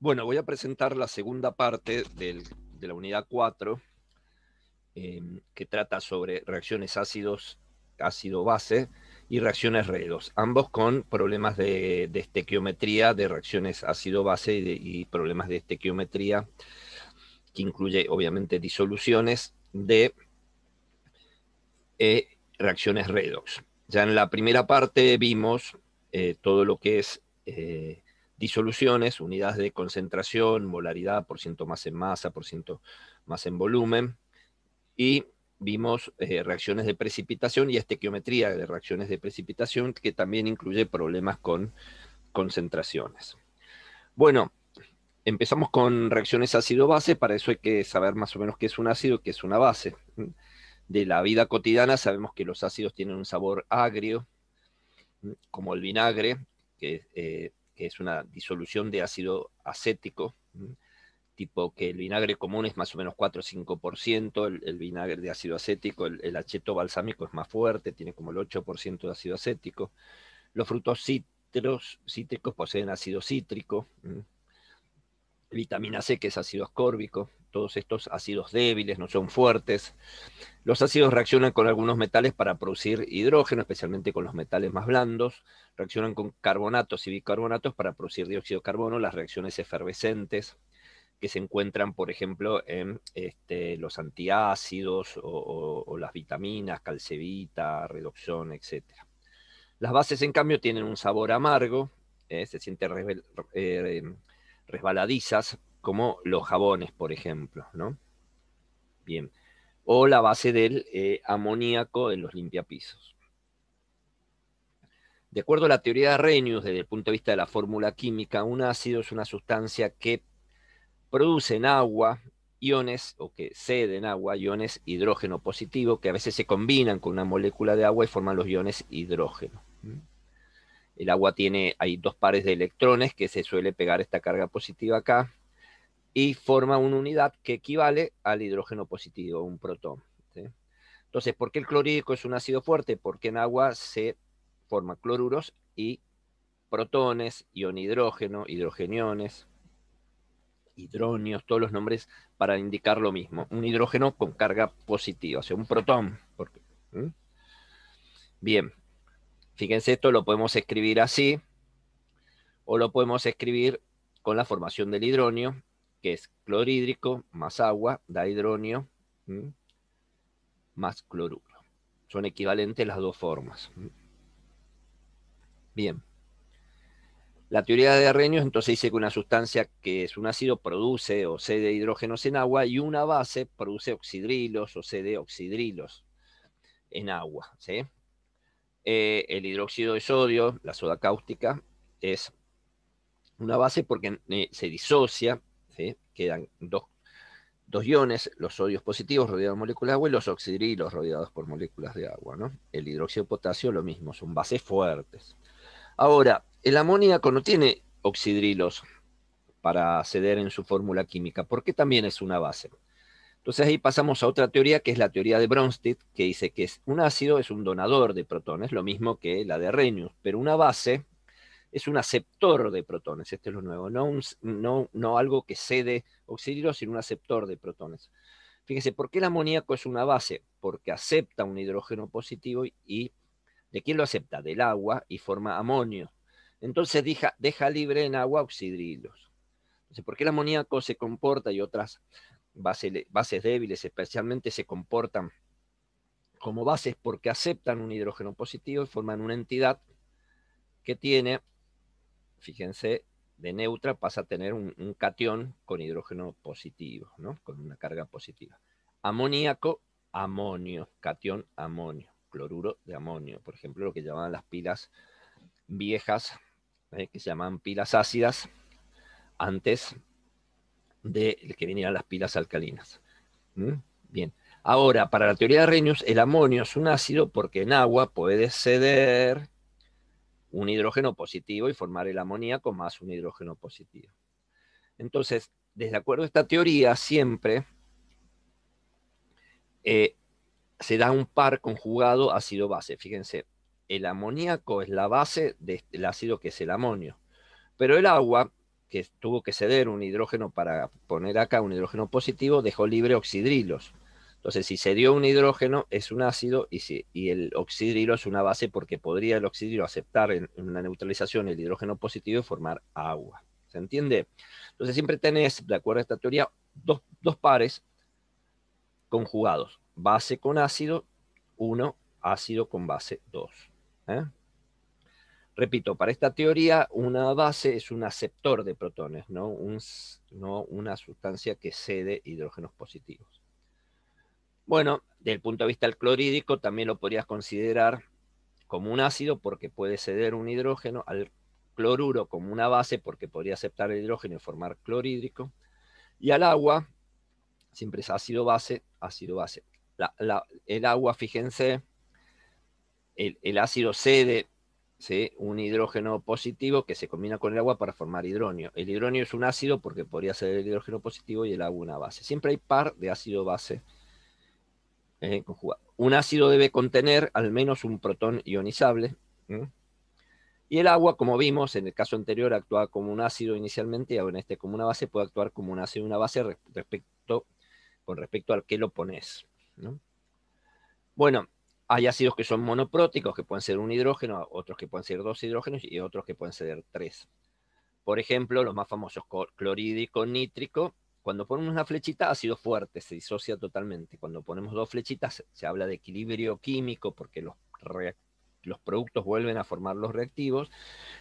Bueno, voy a presentar la segunda parte de la unidad 4, que trata sobre reacciones ácido-base y reacciones redox, ambos con problemas de estequiometría de reacciones ácido-base y problemas de estequiometría, que incluye obviamente disoluciones de reacciones redox. Ya en la primera parte vimos todo lo que es disoluciones, unidades de concentración, molaridad, por ciento más en masa, por ciento más en volumen, y vimos reacciones de precipitación y estequiometría de reacciones de precipitación, que también incluye problemas con concentraciones. Bueno, empezamos con reacciones ácido-base. Para eso hay que saber más o menos qué es un ácido y qué es una base. De la vida cotidiana sabemos que los ácidos tienen un sabor agrio, como el vinagre, que es una disolución de ácido acético, tipo que el vinagre común es más o menos 4 o 5%, el vinagre de ácido acético, el acheto balsámico es más fuerte, tiene como el 8% de ácido acético. Los frutos cítricos poseen ácido cítrico, vitamina C, que es ácido ascórbico. Todos estos ácidos débiles, no son fuertes. Los ácidos reaccionan con algunos metales para producir hidrógeno, especialmente con los metales más blandos. Reaccionan con carbonatos y bicarbonatos para producir dióxido de carbono, las reacciones efervescentes, que se encuentran, por ejemplo, en los antiácidos o las vitaminas, calcevita, redoxón, etc. Las bases, en cambio, tienen un sabor amargo, se sienten resbaladizas, como los jabones, por ejemplo, ¿no? Bien. O la base del amoníaco en los limpiapisos. De acuerdo a la teoría de Arrhenius, desde el punto de vista de la fórmula química, un ácido es una sustancia que produce en agua iones, o que cede en agua iones hidrógeno positivo, que a veces se combinan con una molécula de agua y forman los iones hidrógeno. El agua hay dos pares de electrones que se suele pegar esta carga positiva acá, y forma una unidad que equivale al hidrógeno positivo, un protón, ¿sí? Entonces, ¿por qué el clorhídrico es un ácido fuerte? Porque en agua se forman cloruros y protones, ion hidrógeno, hidrogeniones, hidronios, todos los nombres para indicar lo mismo. Un hidrógeno con carga positiva, o sea, un protón. Bien, fíjense, esto lo podemos escribir así, o lo podemos escribir con la formación del hidronio, que es clorhídrico más agua, da hidronio, más cloruro. Son equivalentes las dos formas. Bien. La teoría de Arrhenius entonces dice que una sustancia que es un ácido produce o cede hidrógenos en agua, y una base produce oxidrilos o cede oxidrilos en agua, ¿sí? El hidróxido de sodio, la soda cáustica, es una base porque se disocia, ¿sí? Quedan dos iones, los sodios positivos rodeados de moléculas de agua y los oxidrilos rodeados por moléculas de agua, ¿no? El hidróxido de potasio lo mismo, son bases fuertes. Ahora, el amoníaco no tiene oxidrilos para ceder en su fórmula química, porque también es una base. Entonces ahí pasamos a otra teoría, que es la teoría de Bronsted, que dice que un ácido es un donador de protones, lo mismo que la de Arrhenius, pero una base es un aceptor de protones. Este es lo nuevo, no algo que cede oxidrilos, sino un aceptor de protones. Fíjese, ¿por qué el amoníaco es una base? Porque acepta un hidrógeno positivo y ¿de quién lo acepta? Del agua, y forma amonio. Entonces deja libre en agua oxidrilos. Entonces, ¿por qué el amoníaco se comporta, y otras bases débiles especialmente se comportan como bases? Porque aceptan un hidrógeno positivo y forman una entidad que tiene, fíjense, de neutra pasa a tener un catión con hidrógeno positivo, ¿no? Con una carga positiva. Amoníaco, amonio, catión, amonio, cloruro de amonio, por ejemplo, lo que llamaban las pilas viejas, que se llamaban pilas ácidas, antes de que vinieran las pilas alcalinas. Bien. Ahora, para la teoría de Arrhenius, el amonio es un ácido porque en agua puede ceder un hidrógeno positivo y formar el amoníaco más un hidrógeno positivo. Entonces, desde acuerdo a esta teoría, siempre se da un par conjugado ácido-base. Fíjense, el amoníaco es la base del ácido, que es el amonio. Pero el agua, que tuvo que ceder un hidrógeno para poner acá un hidrógeno positivo, dejó libre oxidrilos. Entonces, si se dio un hidrógeno, es un ácido, y el oxidrilo es una base, porque podría el oxidrilo aceptar en una neutralización el hidrógeno positivo y formar agua. ¿Se entiende? Entonces, siempre tenés, de acuerdo a esta teoría, dos pares conjugados. Base con ácido, 1, ácido con base 2. ¿Eh? Repito, para esta teoría, una base es un aceptor de protones, no una sustancia que cede hidrógenos positivos. Bueno, desde el punto de vista del clorhídrico, también lo podrías considerar como un ácido, porque puede ceder un hidrógeno, al cloruro como una base, porque podría aceptar el hidrógeno y formar clorhídrico, y al agua, siempre es ácido-base, ácido-base. El agua, fíjense, el ácido cede, ¿sí?, un hidrógeno positivo que se combina con el agua para formar hidróneo. El hidróneo es un ácido porque podría ser el hidrógeno positivo, y el agua una base. Siempre hay par de ácido-base conjugado. Un ácido debe contener al menos un protón ionizable. Y el agua, como vimos en el caso anterior, actúa como un ácido inicialmente, y ahora en este como una base, puede actuar como un ácido y una base con respecto al que lo pones, ¿no? Bueno, hay ácidos que son monopróticos, que pueden ser un hidrógeno, otros que pueden ser 2 hidrógenos, y otros que pueden ser 3. Por ejemplo, los más famosos, clorhídrico, nítrico. Cuando ponemos una flechita, ácido fuerte, se disocia totalmente. Cuando ponemos 2 flechitas, se habla de equilibrio químico, porque los productos vuelven a formar los reactivos.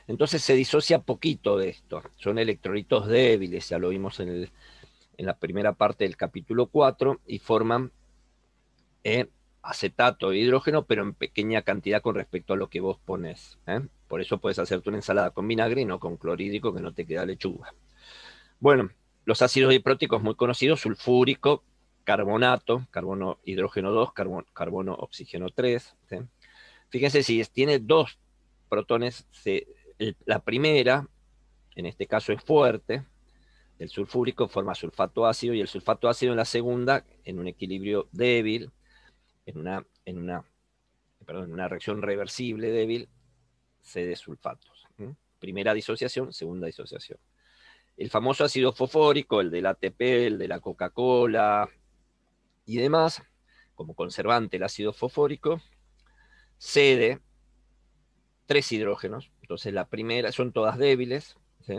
Entonces se disocia poquito de esto. Son electrolitos débiles, ya lo vimos en la primera parte del capítulo 4, y forman acetato de hidrógeno, pero en pequeña cantidad con respecto a lo que vos pones. Por eso puedes hacerte una ensalada con vinagre y no con clorhídrico, que no te queda lechuga. Bueno, los ácidos dipróticos muy conocidos: sulfúrico, carbonato, carbono hidrógeno 2, carbono oxígeno 3. ¿Sí? Fíjense, si tiene 2 protones, la primera, en este caso es fuerte, el sulfúrico forma sulfato ácido, y el sulfato ácido en la segunda, en un equilibrio débil, en una reacción reversible débil, cede sulfatos. Primera disociación, segunda disociación. El famoso ácido fosfórico, el del ATP, el de la Coca-Cola y demás, como conservante el ácido fosfórico, cede 3 hidrógenos. Entonces la primera, son todas débiles, ¿sí?,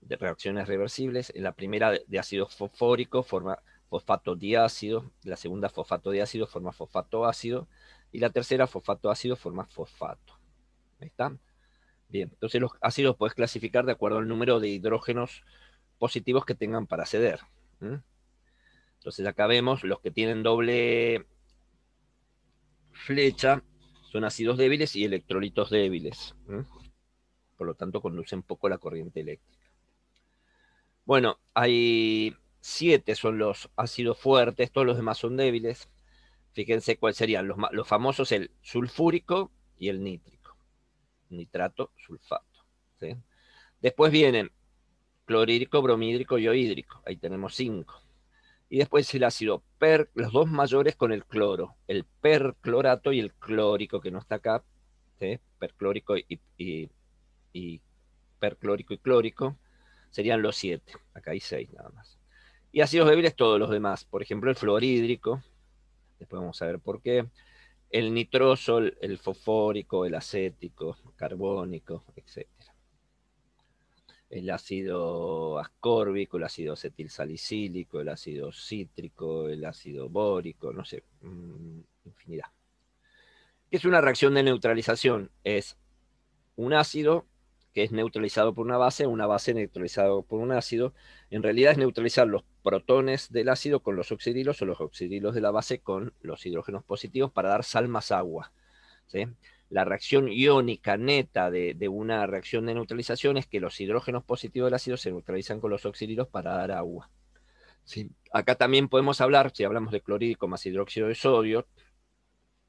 de reacciones reversibles. En la primera, de ácido fosfórico, forma fosfato diácido. La segunda, fosfato diácido, forma fosfato ácido. Y la tercera, fosfato ácido, forma fosfato. ¿Ahí está? Bien, entonces los ácidos puedes clasificar de acuerdo al número de hidrógenos positivos que tengan para ceder. Entonces acá vemos los que tienen doble flecha, son ácidos débiles y electrolitos débiles. Por lo tanto, conducen poco la corriente eléctrica. Bueno, hay 7 son los ácidos fuertes, todos los demás son débiles. Fíjense cuáles serían los famosos: el sulfúrico y el nítrico. Nitrato, sulfato. ¿Sí? Después vienen clorhídrico, bromhídrico y iohídrico. Ahí tenemos 5. Y después el ácido los 2 mayores con el cloro, el perclorato y el clórico, que no está acá, ¿sí? Perclórico y perclórico y clórico serían los 7. Acá hay 6 nada más. Y ácidos débiles todos los demás. Por ejemplo, el fluorhídrico, después vamos a ver por qué. El nitroso, el fosfórico, el acético, carbónico, etc. El ácido ascórbico, el ácido acetilsalicílico, el ácido cítrico, el ácido bórico, no sé, infinidad. ¿Qué es una reacción de neutralización? Es un ácido que es neutralizado por una base neutralizado por un ácido. En realidad es neutralizar los protones del ácido con los oxidrilos, o los oxidrilos de la base con los hidrógenos positivos, para dar sal más agua. ¿Sí? La reacción iónica neta de una reacción de neutralización es que los hidrógenos positivos del ácido se neutralizan con los oxidrilos para dar agua. ¿Sí? Acá también podemos hablar, si hablamos de clorhídrico más hidróxido de sodio,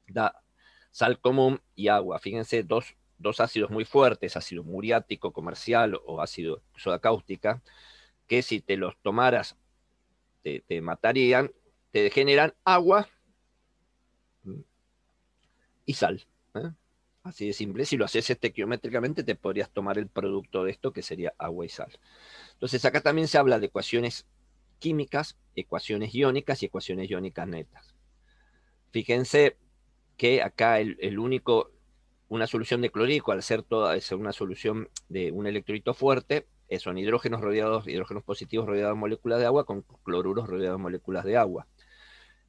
da sal común y agua. Fíjense, dos ácidos muy fuertes, ácido muriático comercial o ácido soda cáustica, que si te los tomaras te matarían, te generan agua y sal. Así de simple. Si lo haces estequiométricamente, te podrías tomar el producto de esto, que sería agua y sal. Entonces, acá también se habla de ecuaciones químicas, ecuaciones iónicas y ecuaciones iónicas netas. Fíjense que acá una solución de clorhídrico, al ser toda una solución de un electrolito fuerte, son hidrógenos positivos rodeados de moléculas de agua con cloruros rodeados de moléculas de agua.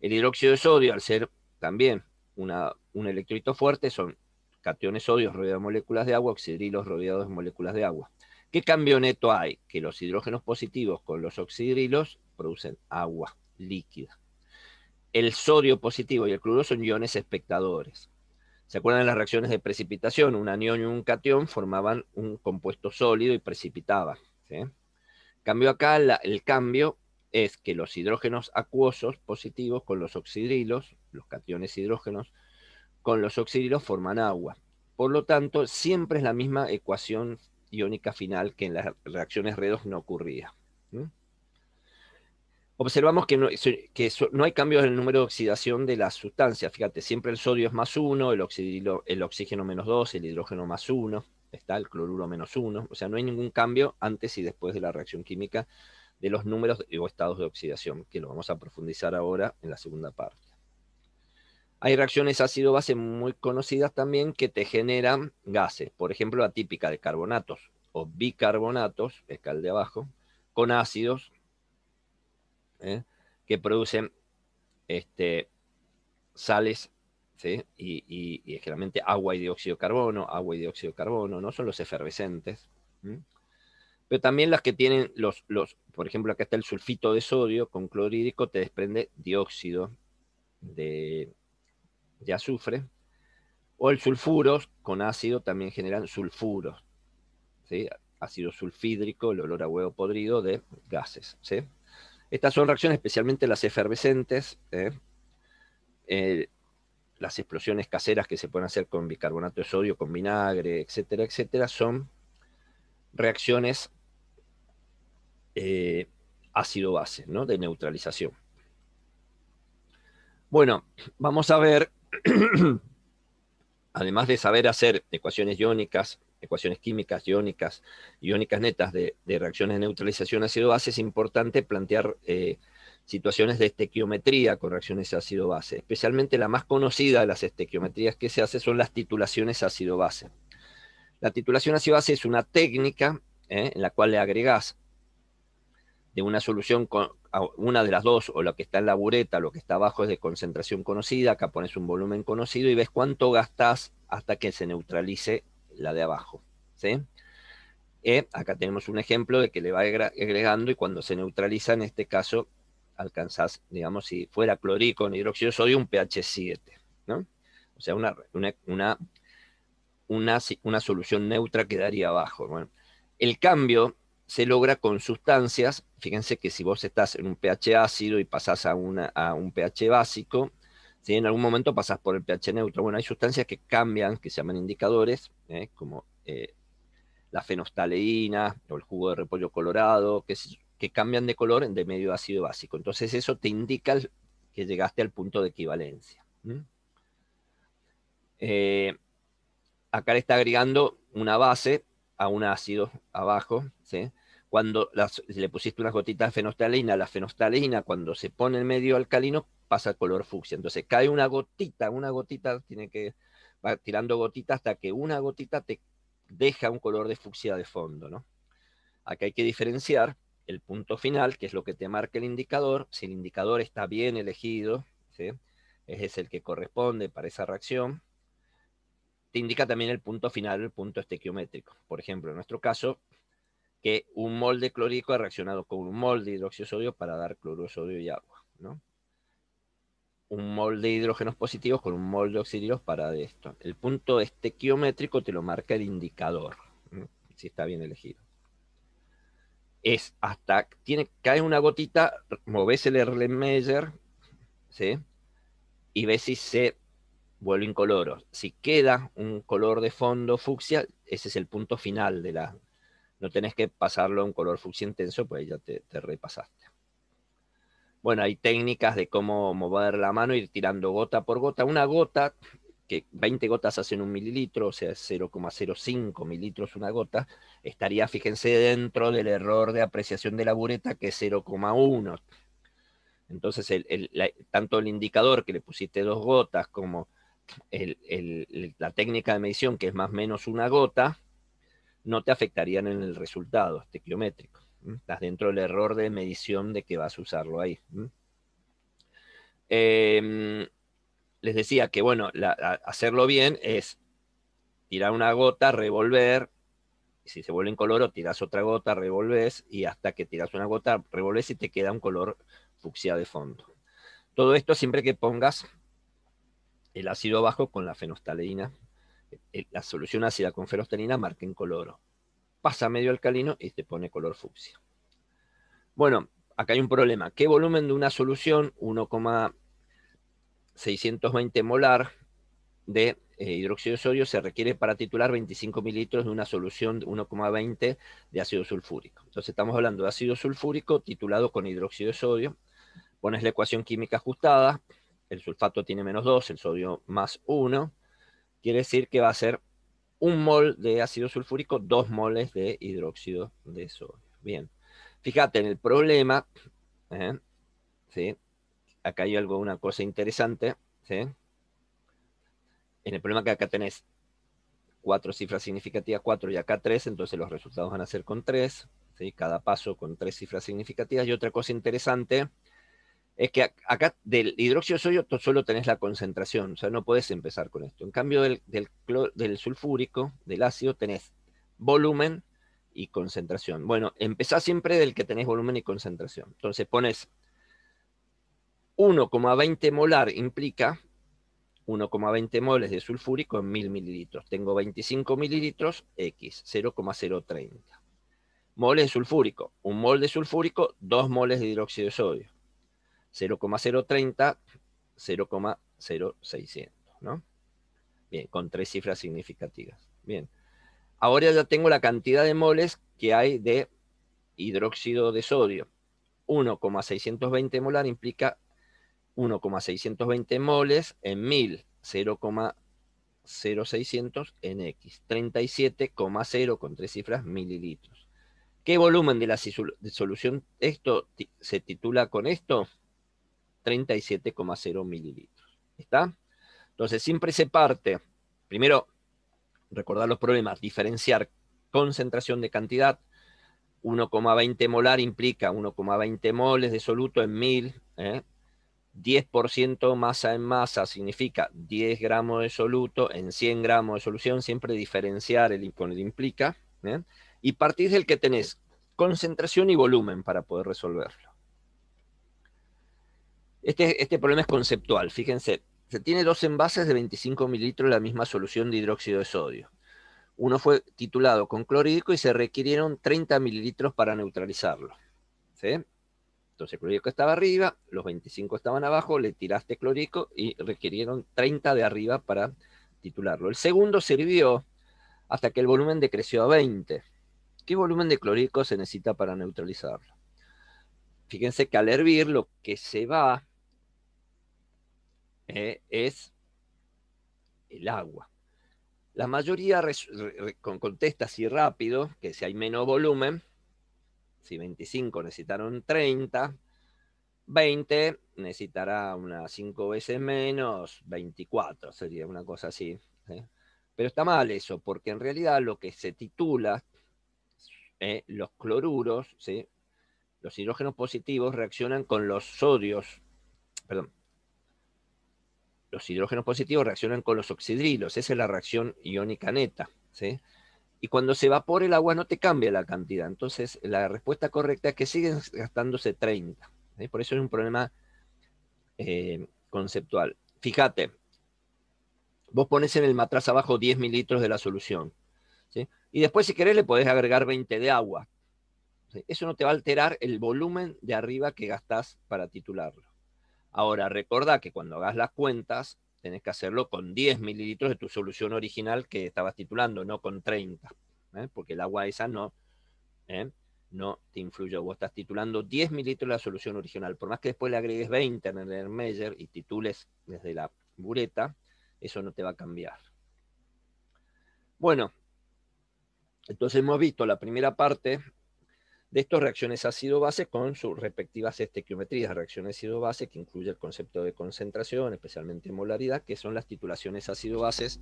El hidróxido de sodio, al ser también un electrolito fuerte, son cationes sodios rodeados de moléculas de agua, oxidrilos rodeados de moléculas de agua. ¿Qué cambio neto hay? Que los hidrógenos positivos con los oxidrilos producen agua líquida. El sodio positivo y el cloruro son iones espectadores. ¿Se acuerdan de las reacciones de precipitación? Un anión y un catión formaban un compuesto sólido y precipitaban. ¿Sí? Cambio acá, el cambio es que los hidrógenos acuosos positivos con los oxidrilos, los cationes hidrógenos, con los oxidrilos forman agua. Por lo tanto, siempre es la misma ecuación iónica final que en las reacciones redox no ocurría. ¿Mm? Observamos que no hay cambios en el número de oxidación de las sustancias. Fíjate, siempre el sodio es +1, el oxígeno -2, el hidrógeno +1, está el cloruro -1. O sea, no hay ningún cambio antes y después de la reacción química de los números o estados de oxidación, que lo vamos a profundizar ahora en la segunda parte. Hay reacciones ácido-base muy conocidas también que te generan gases. Por ejemplo, la típica de carbonatos o bicarbonatos, es el de abajo, con ácidos, que producen sales, ¿sí? y generalmente agua y dióxido de carbono, ¿no? Son los efervescentes. ¿Sí? Pero también las que tienen por ejemplo, acá está el sulfito de sodio con clorhídrico, te desprende dióxido de azufre, o el sulfuros con ácido también generan sulfuros, ¿sí? Ácido sulfídrico, el olor a huevo podrido de gases, ¿sí? Estas son reacciones, especialmente las efervescentes, las explosiones caseras que se pueden hacer con bicarbonato de sodio, con vinagre, etcétera, etcétera, son reacciones ácido-base, ¿no? De neutralización. Bueno, vamos a ver, además de saber hacer ecuaciones iónicas, ecuaciones químicas iónicas netas de reacciones de neutralización ácido-base, es importante plantear situaciones de estequiometría con reacciones ácido-base. Especialmente la más conocida de las estequiometrías que se hace son las titulaciones ácido-base. La titulación ácido-base es una técnica en la cual le agregás de una solución a una de las dos, o lo que está en la bureta, lo que está abajo es de concentración conocida, acá pones un volumen conocido y ves cuánto gastás hasta que se neutralice la de abajo. ¿Sí? Acá tenemos un ejemplo de que le va agregando y cuando se neutraliza, en este caso, alcanzás, digamos, si fuera clorhídrico con hidróxido de sodio, un pH 7. ¿No? O sea, una solución neutra quedaría abajo. Bueno, el cambio se logra con sustancias. Fíjense que si vos estás en un pH ácido y pasás a un pH básico, ¿sí? En algún momento pasás por el pH neutro. Bueno, hay sustancias que cambian, que se llaman indicadores, como la fenostaleína o el jugo de repollo colorado, que cambian de color de medio ácido básico. Entonces eso te indica que llegaste al punto de equivalencia. Acá le está agregando una base a un ácido abajo, ¿sí? Cuando le pusiste unas gotitas de fenostaleína, la fenostaleína cuando se pone en medio alcalino pasa al color fucsia. Entonces cae una gotita, va tirando gotitas hasta que una gotita te deja un color de fucsia de fondo, ¿no? Acá hay que diferenciar el punto final, que es lo que te marca el indicador. Si el indicador está bien elegido, ¿sí? Ese es el que corresponde para esa reacción. Te indica también el punto final, el punto estequiométrico. Por ejemplo, en nuestro caso, que un mol de clorhídrico ha reaccionado con un mol de hidróxido de sodio para dar cloruro de sodio y agua, ¿no? Un mol de hidrógenos positivos con un mol de oxidrilos para de esto. El punto estequiométrico te lo marca el indicador, ¿no? Si está bien elegido. Es hasta cae una gotita, movés el Erlenmeyer, ¿sí? Y ves si se vuelve incoloro. Si queda un color de fondo fucsia, ese es el punto final de la... No tenés que pasarlo a un color fucsia intenso, pues ya te repasaste. Bueno, hay técnicas de cómo mover la mano, ir tirando gota por gota. Una gota que 20 gotas hacen 1 mililitro, o sea, 0,05 mililitros una gota, estaría, fíjense, dentro del error de apreciación de la bureta, que es 0,1. Entonces, tanto el indicador que le pusiste 2 gotas como la técnica de medición, que es más o menos una gota, no te afectarían en el resultado estequiométrico. Estás dentro del error de medición de que vas a usarlo ahí. Les decía que, bueno, hacerlo bien es tirar una gota, revolver, y si se vuelve incoloro, tiras otra gota, revolves, y hasta que tiras una gota, revolves y te queda un color fucsia de fondo. Todo esto siempre que pongas el ácido bajo con la fenolftaleína. La solución ácida con fenolftaleína marca incoloro. Pasa medio alcalino y te pone color fucsia. Bueno, acá hay un problema. ¿Qué volumen de una solución? 1,620 molar de hidróxido de sodio se requiere para titular 25 mililitros de una solución de 1,20 de ácido sulfúrico. Entonces estamos hablando de ácido sulfúrico titulado con hidróxido de sodio. Pones la ecuación química ajustada, el sulfato tiene -2, el sodio +1. Quiere decir que va a ser 1 mol de ácido sulfúrico, 2 moles de hidróxido de sodio. Bien, fíjate en el problema, ¿sí? Acá hay una cosa interesante, ¿sí? En el problema que acá tenés 4 cifras significativas, 4 y acá 3, entonces los resultados van a ser con 3, ¿sí? Cada paso con 3 cifras significativas. Y otra cosa interesante es que acá del hidróxido de sodio solo tenés la concentración, o sea, no podés empezar con esto. En cambio del sulfúrico, del ácido, tenés volumen y concentración. Bueno, empezás siempre del que tenés volumen y concentración. Entonces pones 1,20 molar, implica 1,20 moles de sulfúrico en 1000 mililitros. Tengo 25 mililitros, X, 0,030. Moles de sulfúrico, 1 mol de sulfúrico, 2 moles de hidróxido de sodio. 0,030, 0,0600, ¿no? Bien, con 3 cifras significativas. Bien. Ahora ya tengo la cantidad de moles que hay de hidróxido de sodio. 1,620 molar implica 1,620 moles en 1000, 0,0600 en X. 37,0 con 3 cifras mililitros. ¿Qué volumen de la solución esto se titula con esto? 37,0 mililitros. ¿Está? Entonces siempre se parte, primero, recordar los problemas, diferenciar concentración de cantidad. 1,20 molar implica 1,20 moles de soluto en 1000, 10% masa en masa significa 10 gramos de soluto en 100 gramos de solución, siempre diferenciar con el implica, y partís del que tenés concentración y volumen para poder resolverlo. Este problema es conceptual, fíjense, se tiene 2 envases de 25 mililitros de la misma solución de hidróxido de sodio. Uno fue titulado con clorhídrico y se requirieron 30 mililitros para neutralizarlo. ¿Sí? Entonces el clorhídrico estaba arriba, los 25 estaban abajo, le tiraste clorhídrico y requirieron 30 de arriba para titularlo. El segundo sirvió hasta que el volumen decreció a 20. ¿Qué volumen de clorhídrico se necesita para neutralizarlo? Fíjense que al hervir lo que se va es el agua. La mayoría contesta así rápido, que si hay menos volumen, si 25 necesitaron 30, 20 necesitará unas 5 veces menos, 24 sería una cosa así. ¿Sí? Pero está mal eso, porque en realidad lo que se titula, los cloruros, ¿sí? Los hidrógenos positivos reaccionan con los sodios, perdón, los hidrógenos positivos reaccionan con los oxidrilos, esa es la reacción iónica neta, ¿sí? Y cuando se evapora el agua no te cambia la cantidad, entonces la respuesta correcta es que siguen gastándose 30, ¿sí? Por eso es un problema conceptual. Fíjate, vos pones en el matraz abajo 10 mililitros de la solución, ¿sí? Y después si querés le podés agregar 20 de agua, ¿sí? Eso no te va a alterar el volumen de arriba que gastás para titularlo. Ahora, recordá que cuando hagas las cuentas, tenés que hacerlo con 10 mililitros de tu solución original que estabas titulando, no con 30, porque el agua esa no te influyó. Vos estás titulando 10 mililitros de la solución original. Por más que después le agregues 20 en el Erlenmeyer y titules desde la bureta, Eso no te va a cambiar. Bueno, entonces hemos visto la primera parte de estas reacciones ácido-base con sus respectivas estequiometrías, reacciones ácido-base, que incluye el concepto de concentración, especialmente molaridad, que son las titulaciones ácido-bases,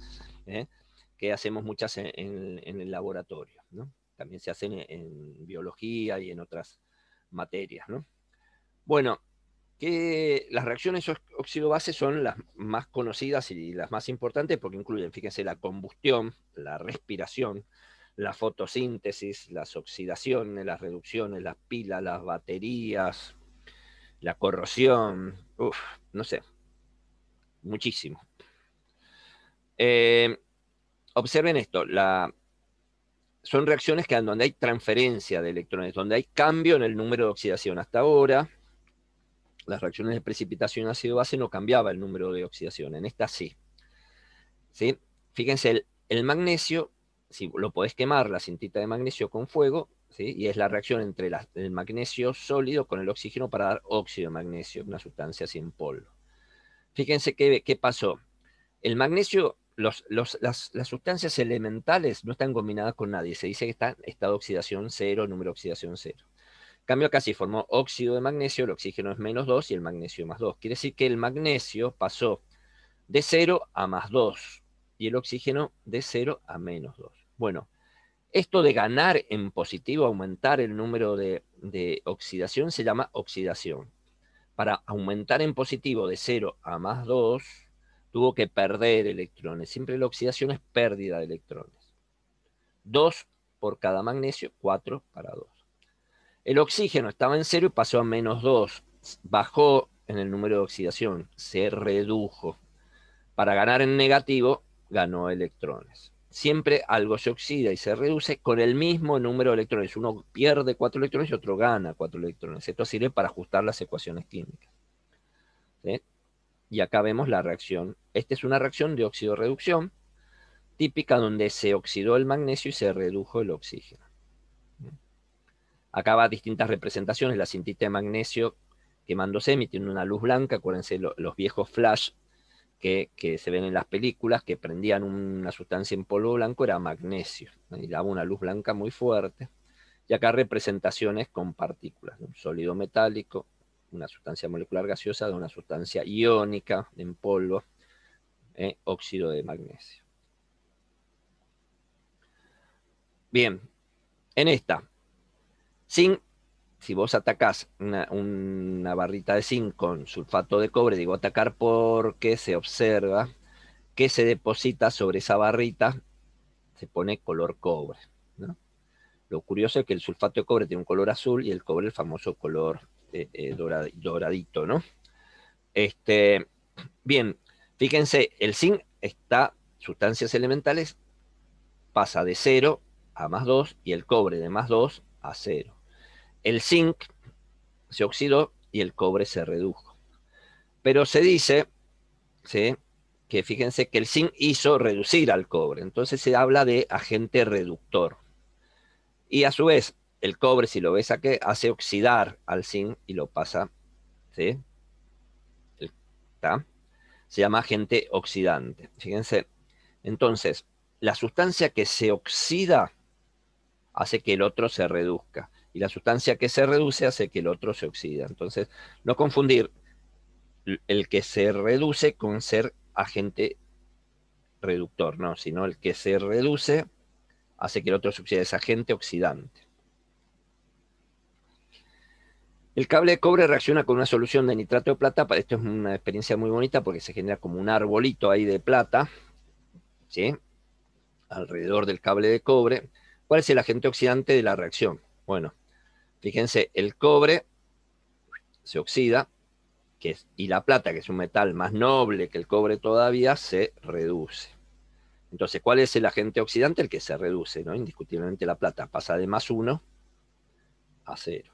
que hacemos muchas en el laboratorio, ¿no? También se hacen en biología y en otras materias, ¿no? Bueno, que las reacciones óxido-base son las más conocidas y las más importantes porque incluyen, fíjense, la combustión, la respiración, la fotosíntesis, las oxidaciones, las reducciones, las pilas, las baterías, la corrosión, no sé, muchísimo. Observen esto, son reacciones que donde hay transferencia de electrones, donde hay cambio en el número de oxidación. Hasta ahora, las reacciones de precipitación ácido-base no cambiaba el número de oxidación, en esta sí. ¿Sí? Fíjense, el magnesio, si lo podés quemar, la cintita de magnesio con fuego, ¿sí? Y es la reacción entre el magnesio sólido con el oxígeno para dar óxido de magnesio, una sustancia sin polvo. Fíjense qué pasó. El magnesio, las sustancias elementales no están combinadas con nadie. Se dice que está en estado de oxidación cero, número de oxidación cero. En cambio, acá sí formó óxido de magnesio, el oxígeno es -2 y el magnesio +2. Quiere decir que el magnesio pasó de 0 a +2 y el oxígeno de 0 a -2. Bueno, esto de ganar en positivo, aumentar el número de oxidación, se llama oxidación. Para aumentar en positivo de 0 a +2, tuvo que perder electrones. Siempre la oxidación es pérdida de electrones. 2 por cada magnesio, 4 para 2. El oxígeno estaba en 0 y pasó a -2. Bajó en el número de oxidación, se redujo. Para ganar en negativo, ganó electrones. Siempre algo se oxida y se reduce con el mismo número de electrones. Uno pierde 4 electrones y otro gana 4 electrones. Esto sirve para ajustar las ecuaciones químicas. ¿Sí? Y acá vemos la reacción. Esta es una reacción de óxido-reducción típica donde se oxidó el magnesio y se redujo el oxígeno. Acá va distintas representaciones. La cintita de magnesio quemándose, emitiendo una luz blanca. Acuérdense los viejos flash que se ven en las películas, que prendían una sustancia en polvo blanco, era magnesio. Y daba una luz blanca muy fuerte. Y acá representaciones con partículas, un sólido metálico, una sustancia molecular gaseosa de una sustancia iónica en polvo, óxido de magnesio. Bien, en esta, zinc, si vos atacás una barrita de zinc con sulfato de cobre, digo atacar porque se observa que se deposita sobre esa barrita, se pone color cobre, ¿no? Lo curioso es que el sulfato de cobre tiene un color azul y el cobre el famoso color doradito, ¿no? Bien, fíjense, el zinc está, sustancias elementales, pasa de 0 a +2 y el cobre de +2 a 0. El zinc se oxidó y el cobre se redujo. Pero se dice, ¿sí?, que fíjense que el zinc hizo reducir al cobre. Entonces se habla de agente reductor. Y a su vez, el cobre, si lo ves aquí, hace oxidar al zinc y lo pasa, ¿sí? ¿Está? Se llama agente oxidante. Fíjense. Entonces, la sustancia que se oxida hace que el otro se reduzca. Y la sustancia que se reduce hace que el otro se oxida. Entonces, no confundir el que se reduce con ser agente reductor, no, sino el que se reduce hace que el otro se oxide, es agente oxidante. El cable de cobre reacciona con una solución de nitrato de plata. Esto es una experiencia muy bonita porque se genera como un arbolito ahí de plata, ¿sí?, alrededor del cable de cobre. ¿Cuál es el agente oxidante de la reacción? Bueno, fíjense, el cobre se oxida, y la plata, que es un metal más noble que el cobre todavía, se reduce. Entonces, ¿cuál es el agente oxidante? El que se reduce, ¿no? Indiscutiblemente la plata pasa de +1 a 0.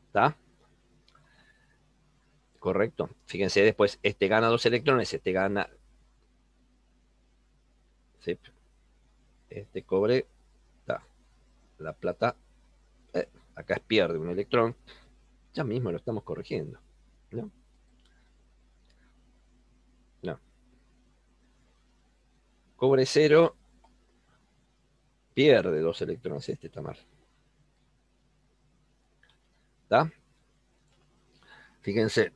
¿Está? Correcto. Fíjense después, este gana 2 electrones, este gana, ¿sí?, este cobre, está. La plata, acá pierde un electrón. Ya mismo lo estamos corrigiendo, ¿no? Cobre 0 pierde 2 electrones. Este está mal. ¿Está? Fíjense.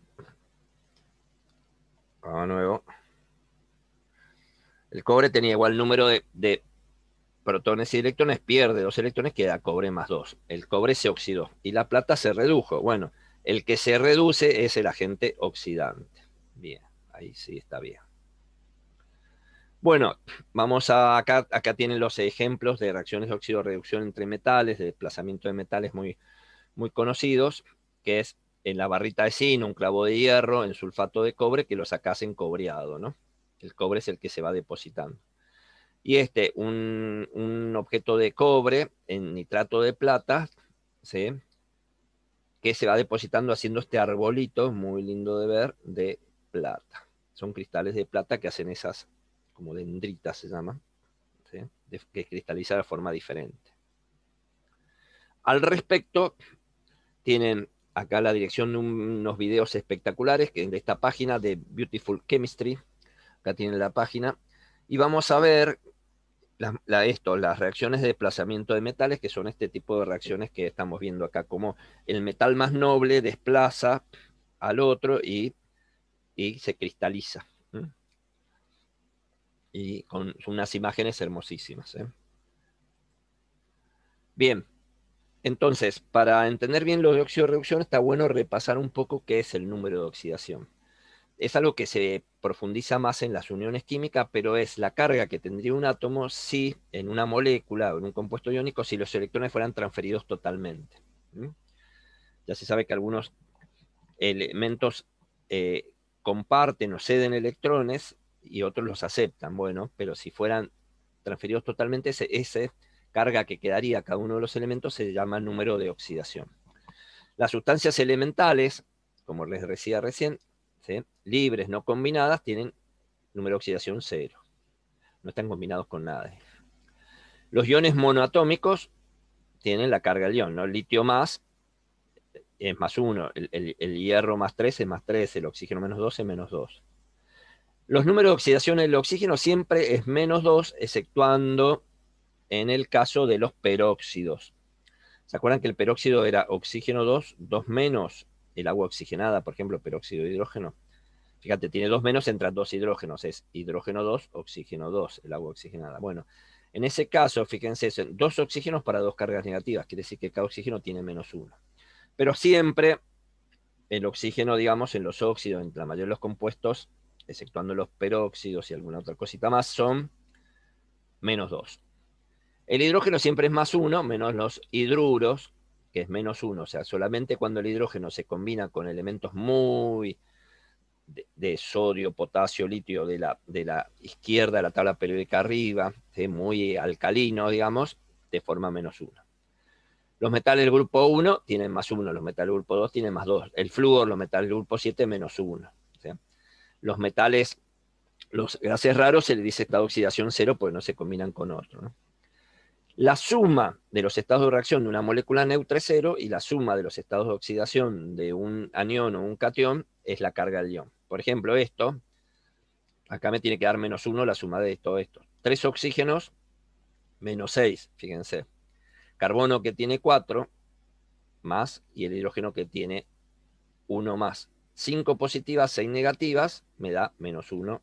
Vamos de nuevo. El cobre tenía igual número de protones y electrones, pierde 2 electrones, queda cobre más 2. El cobre se oxidó y la plata se redujo. Bueno, el que se reduce es el agente oxidante. Bien, ahí sí está bien. Bueno, vamos a acá tienen los ejemplos de reacciones de óxido-reducción entre metales, de desplazamiento de metales muy, muy conocidos, que es en la barrita de zinc, un clavo de hierro, en sulfato de cobre, que lo sacás en cobreado, ¿no? El cobre es el que se va depositando. Y un objeto de cobre en nitrato de plata, ¿sí? Que se va depositando haciendo este arbolito, muy lindo de ver, de plata. Son cristales de plata que hacen esas, como dendritas se llaman, ¿sí? Que cristaliza de forma diferente. Al respecto, tienen acá la dirección de unos videos espectaculares que de esta página de Beautiful Chemistry. Acá tienen la página. Y vamos a ver las reacciones de desplazamiento de metales, que son este tipo de reacciones que estamos viendo acá, como el metal más noble desplaza al otro y se cristaliza. Y con unas imágenes hermosísimas. Bien, entonces, para entender bien lo de óxido-reducción, está bueno repasar un poco qué es el número de oxidación. Es algo que se profundiza más en las uniones químicas, pero es la carga que tendría un átomo si en una molécula o en un compuesto iónico, si los electrones fueran transferidos totalmente. Ya se sabe que algunos elementos comparten o ceden electrones y otros los aceptan. Bueno, pero si fueran transferidos totalmente, esa carga que quedaría a cada uno de los elementos se llama número de oxidación. Las sustancias elementales, como les decía recién, ¿sí? Libres, no combinadas, tienen número de oxidación 0. No están combinados con nada. Los iones monoatómicos tienen la carga del ion, ¿no? El litio más es más 1, el hierro más 3 es más 3, el oxígeno menos 2 es menos 2. Los números de oxidación del oxígeno siempre es menos 2, exceptuando en el caso de los peróxidos. ¿Se acuerdan que el peróxido era oxígeno 2, 2 menos el agua oxigenada, por ejemplo, peróxido de hidrógeno? Fíjate, tiene 2 menos, entran 2 hidrógenos, es hidrógeno 2, oxígeno 2, el agua oxigenada. Bueno, en ese caso, fíjense, son 2 oxígenos para 2 cargas negativas, quiere decir que cada oxígeno tiene menos 1. Pero siempre el oxígeno, digamos, en los óxidos, en la mayoría de los compuestos, exceptuando los peróxidos y alguna otra cosita más, son menos 2. El hidrógeno siempre es más 1, menos los hidruros, que es menos 1. O sea, solamente cuando el hidrógeno se combina con elementos muy de sodio, potasio, litio de la izquierda de la tabla periódica arriba, ¿sí? Muy alcalino, digamos, de forma menos 1. Los metales del grupo 1 tienen más 1, los metales del grupo 2 tienen más 2. El flúor, los metales del grupo 7, menos 1. ¿Sí? Los metales, los gases raros, se le dice estado de oxidación 0 porque no se combinan con otro, ¿no? La suma de los estados de reacción de una molécula neutra es 0 y la suma de los estados de oxidación de un anión o un catión es la carga del ion. Por ejemplo, esto, acá me tiene que dar menos 1 la suma de esto. 3 oxígenos, menos 6, fíjense. Carbono que tiene 4 más y el hidrógeno que tiene 1 más. 5 positivas, 6 negativas, me da menos 1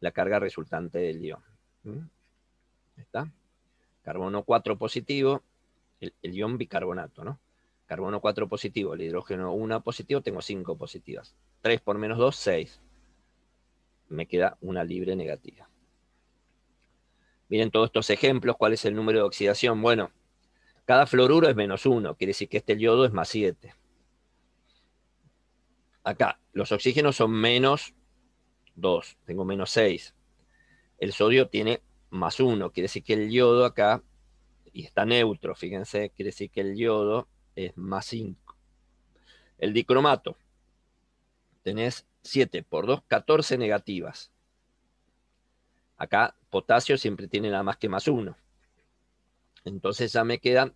la carga resultante del ion. ¿Está? Carbono 4 positivo, el ion bicarbonato, ¿no? Carbono 4 positivo, el hidrógeno 1 positivo, tengo 5 positivas. 3 por menos 2, 6. Me queda una libre negativa. Miren todos estos ejemplos, ¿cuál es el número de oxidación? Bueno, cada fluoruro es menos 1, quiere decir que este yodo es más 7. Acá, los oxígenos son menos 2, tengo menos 6. El sodio tiene más 1, quiere decir que el yodo acá, y está neutro, fíjense, quiere decir que el yodo es más 5. El dicromato, tenés 7 por 2, 14 negativas. Acá potasio siempre tiene nada más que más 1. Entonces ya me quedan,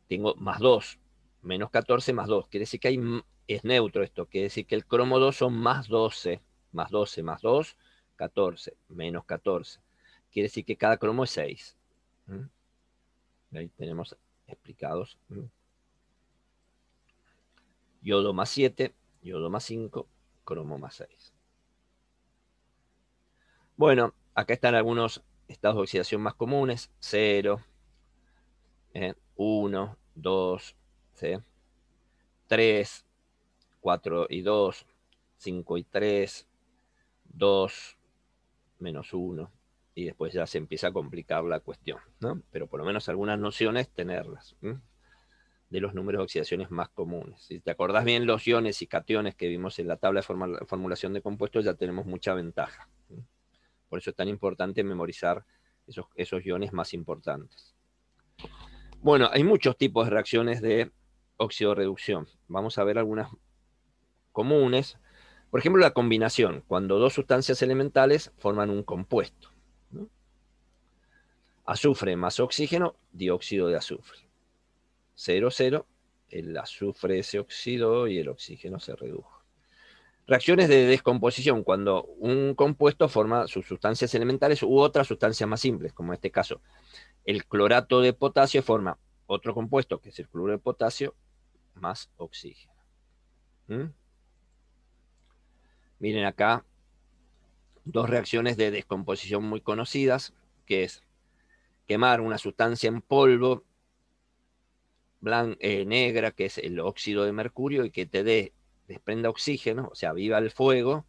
tengo más 2, menos 14 más 2. Quiere decir que es neutro esto, quiere decir que el cromo 2 son más 12, más 12, más 2, 14, menos 14. quiere decir que cada cromo es 6. Ahí tenemos explicados. Yodo más 7, yodo más 5, cromo más 6. Bueno, acá están algunos estados de oxidación más comunes. 0, 1, 2, 3, 4 y 2, 5 y 3, 2, menos 1. Y después ya se empieza a complicar la cuestión, ¿no? Pero por lo menos algunas nociones tenerlas, de los números de oxidaciones más comunes. Si te acordás bien los iones y cationes que vimos en la tabla de formulación de compuestos, ya tenemos mucha ventaja. Por eso es tan importante memorizar esos iones más importantes. Bueno, hay muchos tipos de reacciones de oxidorreducción. Vamos a ver algunas comunes. Por ejemplo, la combinación, cuando dos sustancias elementales forman un compuesto, ¿no? Azufre más oxígeno, dióxido de azufre. 0, 0, el azufre se oxidó y el oxígeno se redujo. Reacciones de descomposición, cuando un compuesto forma sus sustancias elementales u otras sustancias más simples, como en este caso. El clorato de potasio forma otro compuesto, que es el cloruro de potasio, más oxígeno. Miren acá dos reacciones de descomposición muy conocidas, que es quemar una sustancia en polvo negra, que es el óxido de mercurio, y que te desprenda oxígeno, o sea, viva el fuego,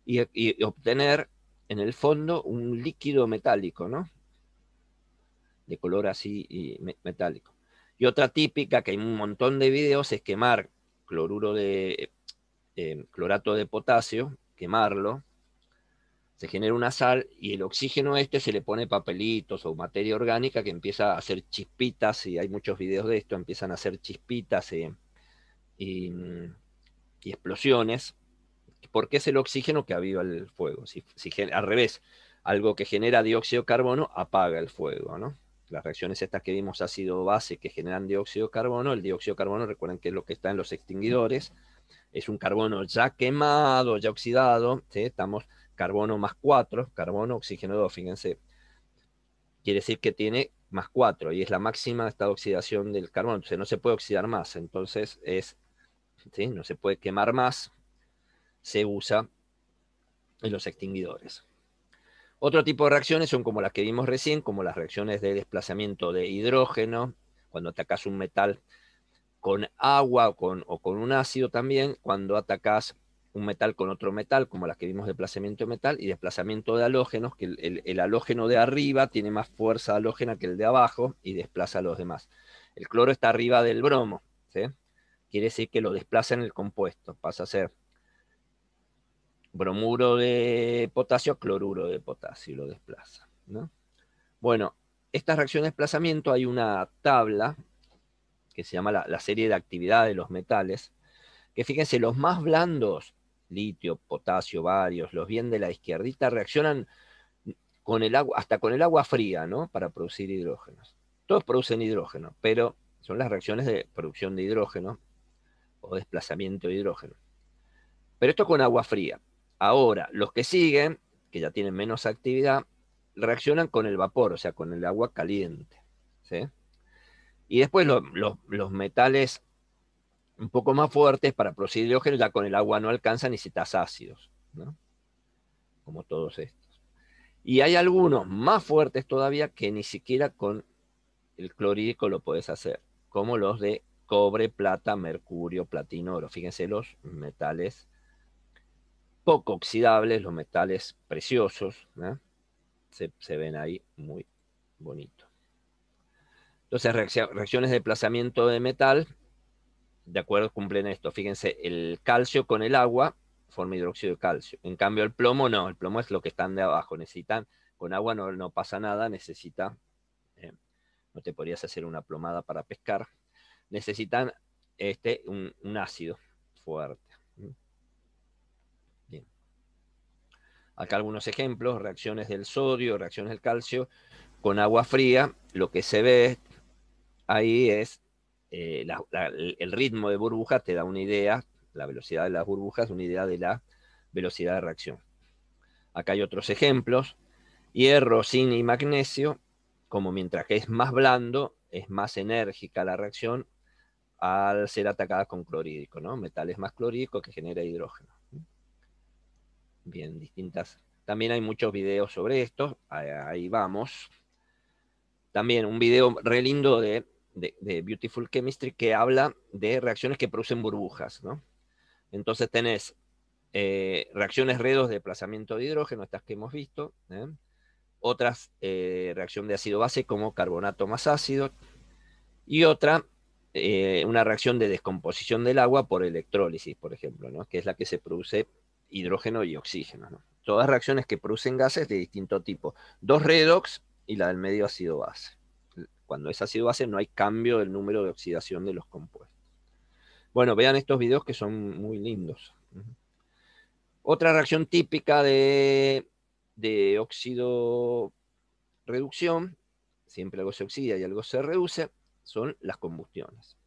y obtener en el fondo un líquido metálico, ¿no? De color así y metálico. Y otra típica, que hay un montón de videos, es quemar clorato de potasio, quemarlo, se genera una sal y el oxígeno se le pone papelitos o materia orgánica que empieza a hacer chispitas, y hay muchos videos de esto, empiezan a hacer chispitas y explosiones, porque es el oxígeno que aviva el fuego. Si al revés, algo que genera dióxido de carbono apaga el fuego, ¿no? Las reacciones estas que vimos ácido-base que generan dióxido de carbono, el dióxido de carbono, recuerden que es lo que está en los extinguidores, es un carbono ya quemado, ya oxidado, ¿sí? Estamos carbono más 4, carbono, oxígeno 2, fíjense. Quiere decir que tiene más 4 y es la máxima estado de oxidación del carbono, entonces no se puede oxidar más, entonces ¿sí? No se puede quemar más, se usa en los extinguidores. Otro tipo de reacciones son como las que vimos recién, como las reacciones de desplazamiento de hidrógeno, cuando atacas un metal con agua o con un ácido también, cuando atacas un metal con otro metal, como las que vimos de desplazamiento de metal, y desplazamiento de halógenos, que el halógeno de arriba tiene más fuerza halógena que el de abajo y desplaza a los demás. El cloro está arriba del bromo, ¿sí? Quiere decir que lo desplaza en el compuesto, pasa a ser bromuro de potasio a cloruro de potasio y lo desplaza, ¿no? Bueno, estas reacciones de desplazamiento hay una tabla que se llama la serie de actividad de los metales, que fíjense, los más blandos, litio, potasio, varios, los bien de la izquierdita, reaccionan con el agua, hasta con el agua fría, ¿no? Para producir hidrógenos. Todos producen hidrógeno, pero son las reacciones de producción de hidrógeno o desplazamiento de hidrógeno. Pero esto con agua fría. Ahora, los que siguen, que ya tienen menos actividad, reaccionan con el vapor, o sea, con el agua caliente, ¿sí? Y después los metales un poco más fuertes para producir hidrógeno ya con el agua no alcanzan, necesitas ácidos, ¿no? Como todos estos. Y hay algunos más fuertes todavía que ni siquiera con el clorhídrico lo puedes hacer, como los de cobre, plata, mercurio, platino, oro. Fíjense los metales poco oxidables, los metales preciosos, ¿no? Se ven ahí muy bonitos. Entonces, reacciones de desplazamiento de metal, de acuerdo, cumplen esto. Fíjense, el calcio con el agua forma hidróxido de calcio. En cambio, el plomo no, el plomo es lo que están de abajo. Necesitan, con agua no pasa nada, no te podrías hacer una plomada para pescar. Necesitan un ácido fuerte. Bien. Acá algunos ejemplos, reacciones del sodio, reacciones del calcio con agua fría. Lo que se ve ahí es el ritmo de burbujas te da una idea, la velocidad de las burbujas, una idea de la velocidad de reacción. Acá hay otros ejemplos. Hierro, zinc y magnesio, como mientras que es más blando, es más enérgica la reacción al ser atacada con clorhídrico, ¿no? Metales más clorhídricos que genera hidrógeno. Bien, distintas. También hay muchos videos sobre esto, ahí vamos. También un video re lindo de Beautiful Chemistry que habla de reacciones que producen burbujas, ¿no? Entonces tenés reacciones redos de desplazamiento de hidrógeno, estas que hemos visto, otras reacción de ácido-base como carbonato más ácido, y otra, una reacción de descomposición del agua por electrólisis, por ejemplo, ¿no? Que es la que se produce hidrógeno y oxígeno, ¿no? Todas reacciones que producen gases de distinto tipo. Dos redox y la del medio ácido-base. Cuando es ácido-base no hay cambio del número de oxidación de los compuestos. Bueno, vean estos videos que son muy lindos. Otra reacción típica de óxido reducción, siempre algo se oxida y algo se reduce, son las combustiones.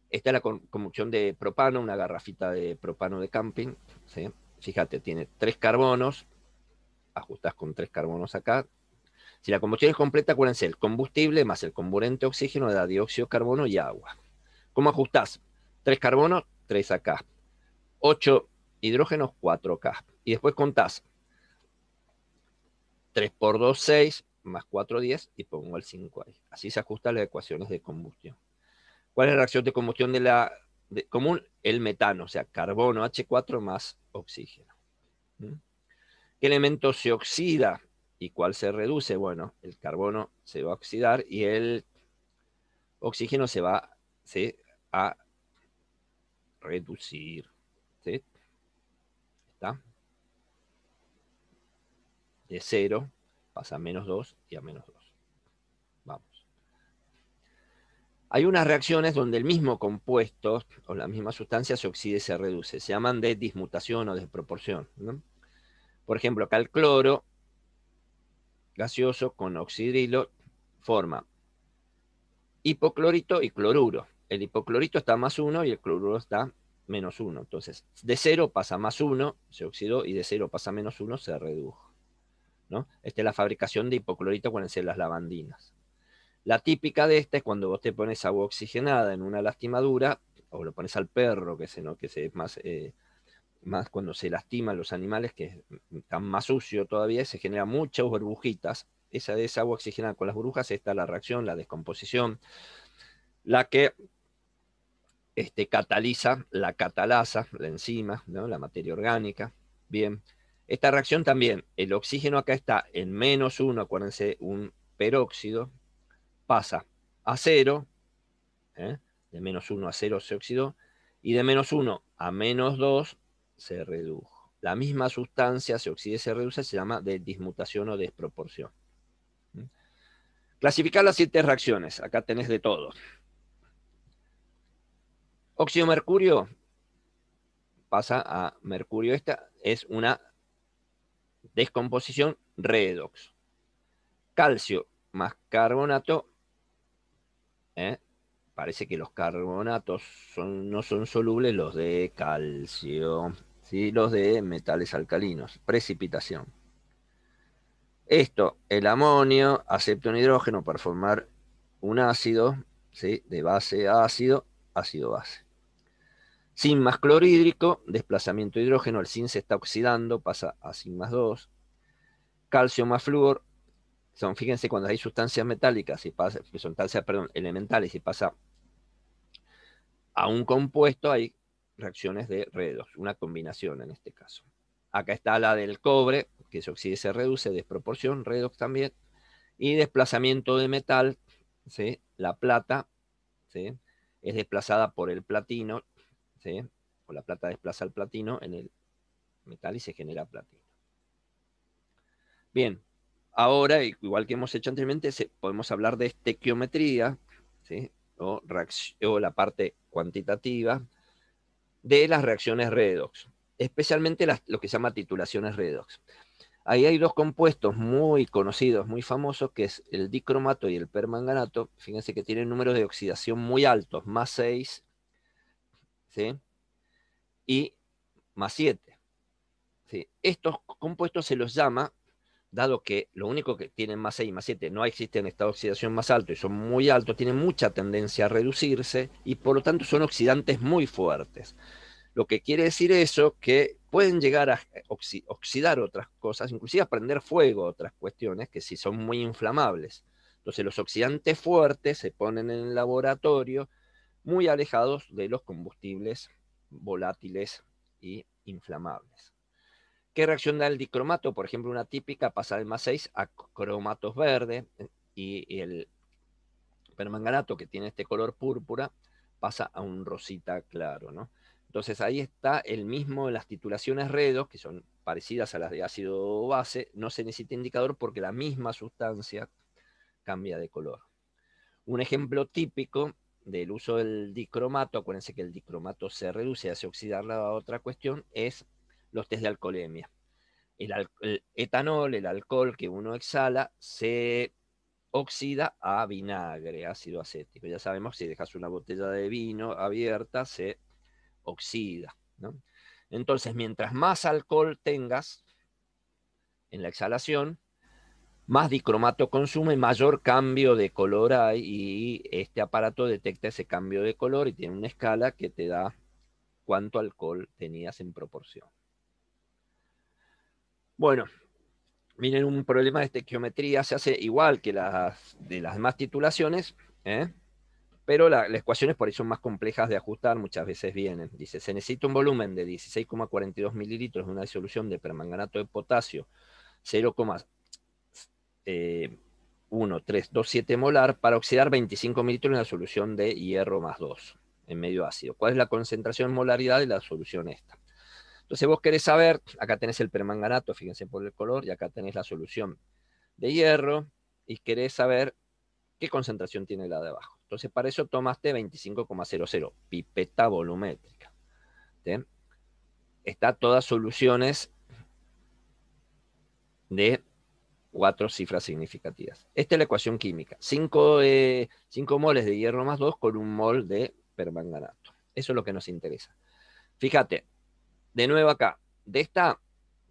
Esta es la combustión de propano, una garrafita de propano de camping, ¿sí? Fíjate, tiene 3 carbonos, ajustás con 3 carbonos acá. Si la combustión es completa, acuérdense, el combustible más el comburente oxígeno da dióxido de carbono y agua. ¿Cómo ajustás? 3 carbonos, 3 acá. 8 hidrógenos, 4 acá. Y después contás 3 por 2, 6, más 4, 10, y pongo el 5 ahí. Así se ajustan las ecuaciones de combustión. ¿Cuál es la reacción de combustión común? El metano, o sea, carbono H4 más oxígeno. ¿Qué elemento se oxida y cuál se reduce? Bueno, el carbono se va a oxidar y el oxígeno se va a reducir. ¿Sí? ¿Está? De 0 pasa a menos 2 y a menos 2. Vamos. Hay unas reacciones donde el mismo compuesto o la misma sustancia se oxida y se reduce. Se llaman de dismutación o desproporción, ¿no? Por ejemplo, acá el cloro gaseoso con oxidrilo forma hipoclorito y cloruro. El hipoclorito está más 1 y el cloruro está menos 1. Entonces, de 0 pasa más 1, se oxidó, y de 0 pasa menos 1, se redujo, ¿no? Esta es la fabricación de hipoclorito cuando se las lavandinas. La típica de esta es cuando vos te pones agua oxigenada en una lastimadura, o lo pones al perro, que es más cuando se lastiman los animales, que están más sucios todavía, se generan muchas burbujitas. Esa agua oxigenada con las burbujas, está la reacción, la descomposición, la que cataliza la catalasa, la enzima, ¿no? La materia orgánica. Bien, esta reacción también, el oxígeno acá está en menos 1, acuérdense, un peróxido, pasa a 0, de menos 1 a 0 se oxidó, y de menos 1 a menos 2 se redujo. La misma sustancia se oxida y se reduce, se llama de dismutación o desproporción. Clasificar las 7 reacciones, acá tenés de todo. Óxido mercurio pasa a mercurio. Esta es una descomposición redox. Calcio más carbonato, parece que los carbonatos no son solubles, los de calcio, ¿sí? Los de metales alcalinos, precipitación. Esto, el amonio acepta un hidrógeno para formar un ácido, ¿sí? De base a ácido, ácido-base. Zinc más clorhídrico, desplazamiento de hidrógeno, el zinc se está oxidando, pasa a zinc más 2. Calcio más flúor, fíjense, cuando hay sustancias metálicas, elementales, y pasa a un compuesto, hay reacciones de redox, una combinación en este caso. Acá está la del cobre, que se oxida y se reduce, desproporción, redox también, y desplazamiento de metal, ¿sí? La plata, ¿sí? Es desplazada por el platino, ¿sí? O la plata desplaza al platino en el metal y se genera platino. Bien, ahora, igual que hemos hecho anteriormente, podemos hablar de estequiometría, ¿sí? o la parte cuantitativa de las reacciones redox, especialmente lo que se llama titulaciones redox. Ahí hay 2 compuestos muy conocidos, muy famosos, que es el dicromato y el permanganato. Fíjense que tienen números de oxidación muy altos, más 6, ¿sí? Y más 7. ¿Sí? Estos compuestos se los llama dado que lo único que tienen más 6 y más 7 no existe en estado de oxidación más alto y son muy altos, tienen mucha tendencia a reducirse y por lo tanto son oxidantes muy fuertes. Lo que quiere decir eso que pueden llegar a oxidar otras cosas, inclusive a prender fuego otras cuestiones que sí son muy inflamables. Entonces los oxidantes fuertes se ponen en el laboratorio muy alejados de los combustibles volátiles y inflamables. ¿Qué reacción da el dicromato? Por ejemplo, una típica pasa del más 6 a cromatos verde y el permanganato que tiene este color púrpura pasa a un rosita claro, ¿no? Entonces ahí está el mismo, las titulaciones redox, que son parecidas a las de ácido base, no se necesita indicador porque la misma sustancia cambia de color. Un ejemplo típico del uso del dicromato, acuérdense que el dicromato se reduce, hace oxidar la otra cuestión, es los test de alcoholemia. El etanol, el alcohol que uno exhala, se oxida a vinagre, ácido acético. Ya sabemos, si dejas una botella de vino abierta, se oxida, ¿no? Entonces, mientras más alcohol tengas en la exhalación, más dicromato consume, mayor cambio de color hay y este aparato detecta ese cambio de color y tiene una escala que te da cuánto alcohol tenías en proporción. Bueno, miren, un problema de estequiometría se hace igual que de las demás titulaciones, ¿eh? Pero las ecuaciones por ahí son más complejas de ajustar, muchas veces vienen. Dice, se necesita un volumen de 16,42 mililitros de una disolución de permanganato de potasio 0,1327 molar para oxidar 25 mililitros en una solución de hierro más 2 en medio ácido. ¿Cuál es la concentración molaridad de la solución esta? Entonces vos querés saber, acá tenés el permanganato, fíjense por el color, y acá tenés la solución de hierro, y querés saber qué concentración tiene la de abajo. Entonces para eso tomaste 25,00, pipeta volumétrica. ¿Sí? Está todas soluciones de 4 cifras significativas. Esta es la ecuación química. 5 moles de hierro más 2 con un mol de permanganato. Eso es lo que nos interesa. Fíjate, de nuevo acá, de esta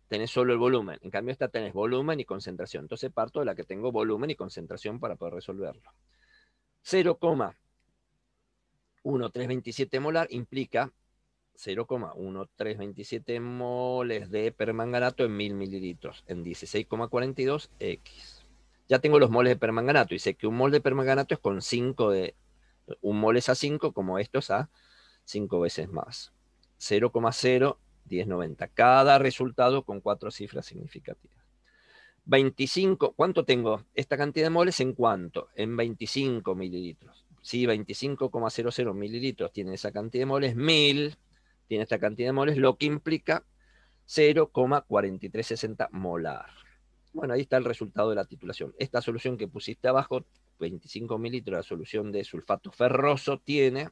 tenés solo el volumen. En cambio, esta tenés volumen y concentración. Entonces parto de la que tengo volumen y concentración para poder resolverlo. 0,1327 molar implica 0,1327 moles de permanganato en 1000 mililitros, en 16,42 X. Ya tengo los moles de permanganato y sé que un mol de permanganato es con 5 de... Un mol es a 5, como esto es a 5 veces más. 0,01090. Cada resultado con 4 cifras significativas. 25, ¿cuánto tengo? Esta cantidad de moles en cuánto? En 25 mililitros. Si 25,00 mililitros tiene esa cantidad de moles, 1000 tiene esta cantidad de moles, lo que implica 0,4360 molar. Bueno, ahí está el resultado de la titulación. Esta solución que pusiste abajo, 25 mililitros, la solución de sulfato ferroso, tiene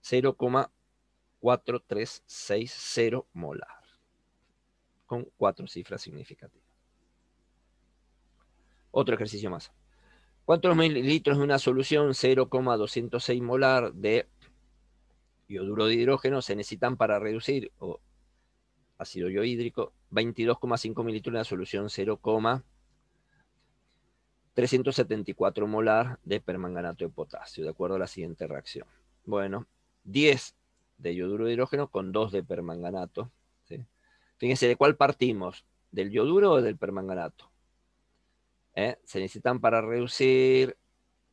0,4360 molar, con 4 cifras significativas. Otro ejercicio más. ¿Cuántos mililitros de una solución 0,206 molar de yoduro de hidrógeno se necesitan para reducir o ácido iohídrico 22,5 mililitros de una solución 0,374 molar de permanganato de potasio, de acuerdo a la siguiente reacción? Bueno, 10 de yoduro de hidrógeno con 2 de permanganato. ¿Sí? Fíjense, ¿de cuál partimos? ¿Del yoduro o del permanganato? Se necesitan para reducir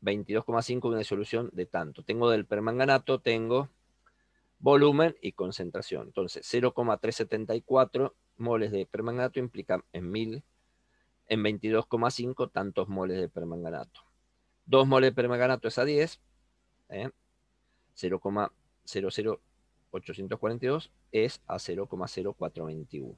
22,5 de una solución de tanto. Tengo del permanganato, tengo volumen y concentración. Entonces, 0,374 moles de permanganato implica en 1000, en 22,5 tantos moles de permanganato. 2 moles de permanganato es a 10, 0,00842 es a 0,0421.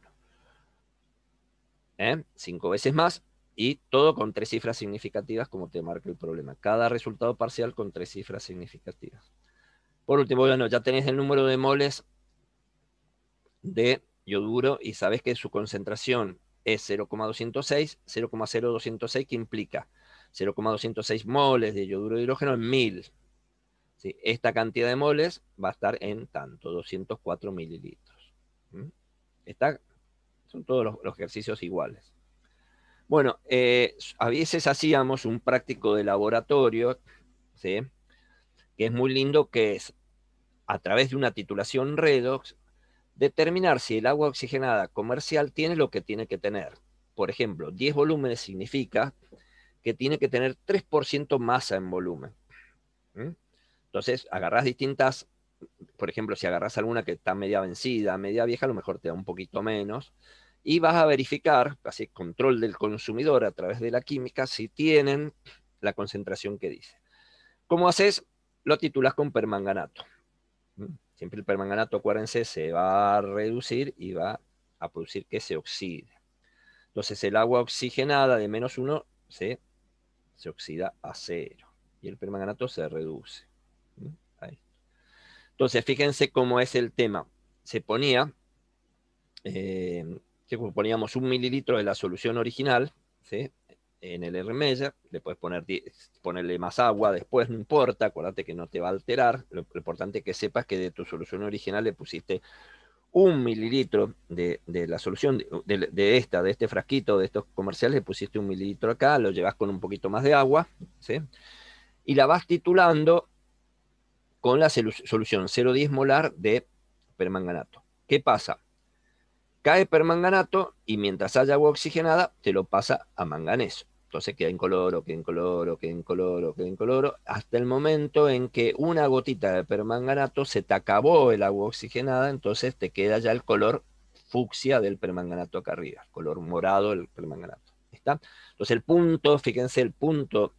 5 veces más, y todo con 3 cifras significativas como te marca el problema. Cada resultado parcial con 3 cifras significativas. Por último, bueno, ya tenés el número de moles de yoduro y sabés que su concentración es 0,206, 0,0206, que implica 0,206 moles de yoduro de hidrógeno en 1000. ¿Sí? Esta cantidad de moles va a estar en tanto, 204 mililitros. Son todos los ejercicios iguales. Bueno, a veces hacíamos un práctico de laboratorio, ¿sí? Que es muy lindo, que es a través de una titulación redox, determinar si el agua oxigenada comercial tiene lo que tiene que tener. Por ejemplo, 10 volúmenes significa que tiene que tener 3% masa en volumen. ¿Mm? Entonces, agarrás distintas, por ejemplo, si agarrás alguna que está media vencida, media vieja, a lo mejor te da un poquito menos. Y vas a verificar, así, control del consumidor a través de la química, si tienen la concentración que dice. ¿Cómo haces? Lo titulas con permanganato. Siempre el permanganato, acuérdense, se va a reducir y va a producir que se oxide. Entonces el agua oxigenada de -1 se oxida a 0 y el permanganato se reduce. Ahí. Entonces fíjense cómo es el tema. Se ponía, poníamos 1 mililitro de la solución original, ¿sí? En el R-Measure, le puedes ponerle más agua después, no importa, acuérdate que no te va a alterar, lo importante es que sepas que de tu solución original le pusiste 1 mililitro de la solución, de este frasquito, de estos comerciales, le pusiste 1 mililitro acá, lo llevas con un poquito más de agua, ¿sí? Y la vas titulando con la solución 0,10 molar de permanganato. ¿Qué pasa? Cae permanganato y mientras haya agua oxigenada, te lo pasa a manganeso. Entonces queda incoloro, queda incoloro, queda incoloro, queda incoloro, hasta el momento en que una gotita de permanganato se te acabó el agua oxigenada, entonces te queda ya el color fucsia del permanganato acá arriba, el color morado del permanganato. ¿Está? Entonces el punto, fíjense, el punto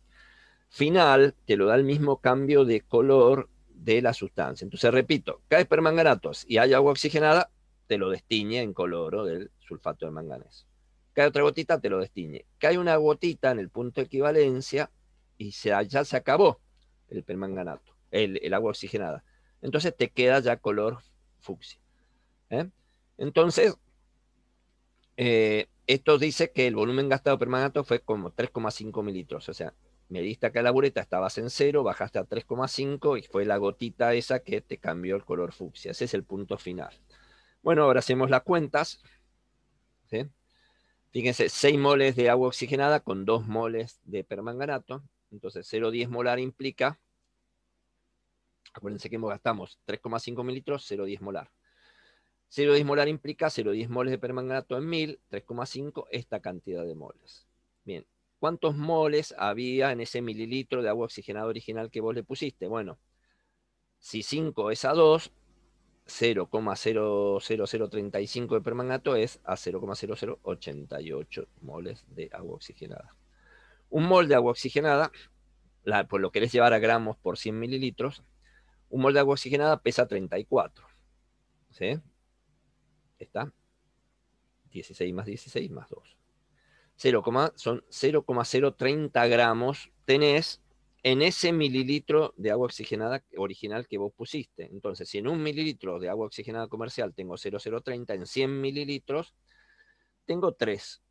final te lo da el mismo cambio de color de la sustancia. Entonces, repito, cae permanganatos y hay agua oxigenada, te lo destiñe en coloro del sulfato de manganeso. Cae otra gotita, te lo destiñe. Cae una gotita en el punto de equivalencia y ya se acabó el permanganato, el agua oxigenada. Entonces te queda ya color fucsia. ¿Eh? Entonces, esto dice que el volumen gastado de permanganato fue como 3,5 mililitros. O sea, mediste acá la bureta, estabas en 0, bajaste a 3,5 y fue la gotita esa que te cambió el color fucsia. Ese es el punto final. Bueno, ahora hacemos las cuentas. ¿Sí? Fíjense, 6 moles de agua oxigenada con 2 moles de permanganato. Entonces, 0,10 molar implica, acuérdense que gastamos 3,5 mililitros, 0,10 molar. 0,10 molar implica 0,10 moles de permanganato en 1000, 3,5, esta cantidad de moles. Bien, ¿cuántos moles había en ese mililitro de agua oxigenada original que vos le pusiste? Bueno, si 5 es a 2, 0,00035 de permanganato es a 0,0088 moles de agua oxigenada. Un mol de agua oxigenada, pues lo querés llevar a gramos por 100 mililitros, un mol de agua oxigenada pesa 34. ¿Sí? ¿Está? 16 más 16 más 2. Son 0,030 gramos tenés en ese mililitro de agua oxigenada original que vos pusiste. Entonces, si en 1 mililitro de agua oxigenada comercial tengo 0,030, en 100 mililitros tengo 3.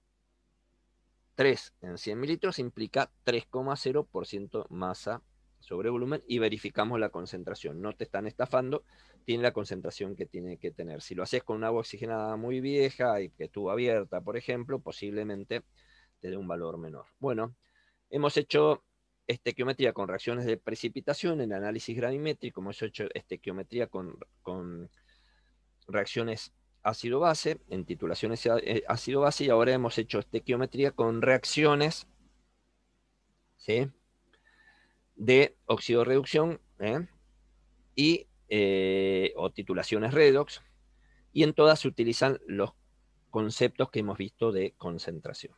3 en 100 mililitros implica 3,0% masa sobre volumen y verificamos la concentración. No te están estafando, tiene la concentración que tiene que tener. Si lo haces con una agua oxigenada muy vieja y que estuvo abierta, por ejemplo, posiblemente te dé un valor menor. Bueno, hemos hecho estequiometría con reacciones de precipitación en análisis gravimétrico, hemos hecho estequiometría con reacciones ácido-base, en titulaciones ácido-base, y ahora hemos hecho estequiometría con reacciones, ¿sí?, de oxidorreducción, o titulaciones redox, y en todas se utilizan los conceptos que hemos visto de concentración.